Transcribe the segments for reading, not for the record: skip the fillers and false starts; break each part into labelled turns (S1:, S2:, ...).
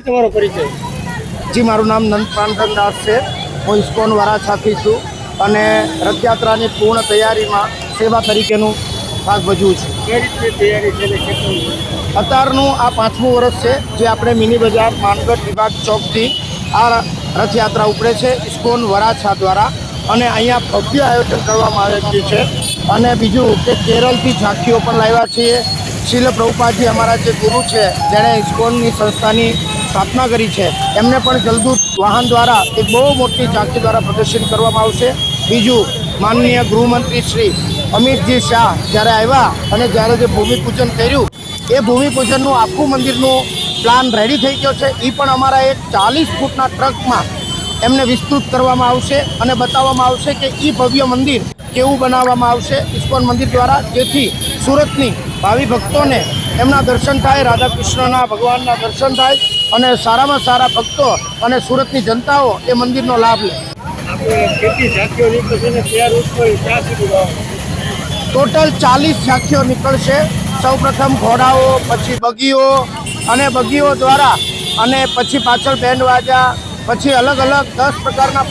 S1: તમારો પરિચય?
S2: જી, મારું નામ નંદ પ્રાણધનદાસ છે. હું ઇસ્કોન વરાછાથી છું અને રથયાત્રાની પૂર્ણ તૈયારીમાં સેવા તરીકેનું ભાગ ભજવું છું.
S1: કઈ રીતની તૈયારી છે ને કેટલું?
S2: અત્યારનું આ 5મું વર્ષ છે જે આપણે મિની બજાર માનગઢ વિભાગ ચોકથી આ રથયાત્રા ઉપડે છે ઇસ્કોન વરાછા દ્વારા, અને અહીંયા ભવ્ય આયોજન કરવામાં આવેલું છે. અને બીજું કે કેરળથી ઝાંખીઓ પણ લાવ્યા છીએ. શીલ પ્રભુપાદજી અમારા જે ગુરુ છે જેણે ઇસ્કોનની સંસ્થાની સ્થાપના કરી છે, એમને પણ જલદૂત વાહન દ્વારા એક બહુ મોટી ઝાંખી દ્વારા પ્રદર્શિત કરવામાં આવશે. બીજું, માનનીય ગૃહમંત્રી શ્રી અમિતજી શાહ જ્યારે આવ્યા અને જ્યારે જે ભૂમિપૂજન કર્યું, એ ભૂમિપૂજનનું આખું મંદિરનું પ્લાન રેડી થઈ ગયો છે. એ પણ અમારા એક 40 ફૂટના ટ્રકમાં એમને વિસ્તૃત કરવામાં આવશે અને બતાવવામાં આવશે કે એ ભવ્ય મંદિર કેવું બનાવવામાં આવશે ઇસ્કોન મંદિર દ્વારા, જેથી સુરતની ભાવિ ભક્તોને એમના દર્શન થાય, રાધા કૃષ્ણના ભગવાનના દર્શન થાય અને સારામાં સારા ભક્તો અને સુરતની જનતાઓ એ મંદિરનો લાભ લે.
S1: આપણે કેટલી ઝાંખીઓ નીકળશે ને ક્યાં રૂટ પર ક્યાં સુધી જવાનું?
S2: ટોટલ 40 ઝાંખીઓ નીકળશે. સૌપ્રથમ ઘોડાઓ, પછી બગીઓ અને બગીઓ દ્વારા, અને પછી પાછળ બેન્ડ વાજા, પછી અલગ અલગ 10 પ્રકારના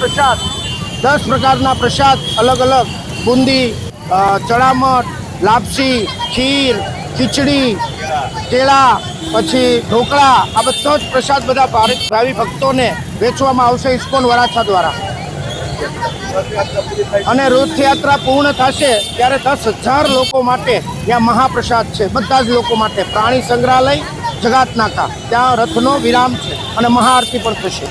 S2: પ્રસાદ અલગ અલગ બુંદી, ચણામઠ, લાપસી, ખીર, ખીચડી, કેળા, પછી ઢોકળા, આ બધો જ પ્રસાદ બધા ભાવિ ભક્તોને વેચવામાં આવશે ઇસ્કોન વરાછા દ્વારા. અને રથયાત્રા પૂર્ણ થશે ત્યારે 10,000 લોકો માટે ત્યાં મહાપ્રસાદ છે, બધા જ લોકો માટે. પ્રાણી સંગ્રહાલય, જગાત નાકા, ત્યાં રથનો વિરામ છે અને મહાઆરતી પણ થશે.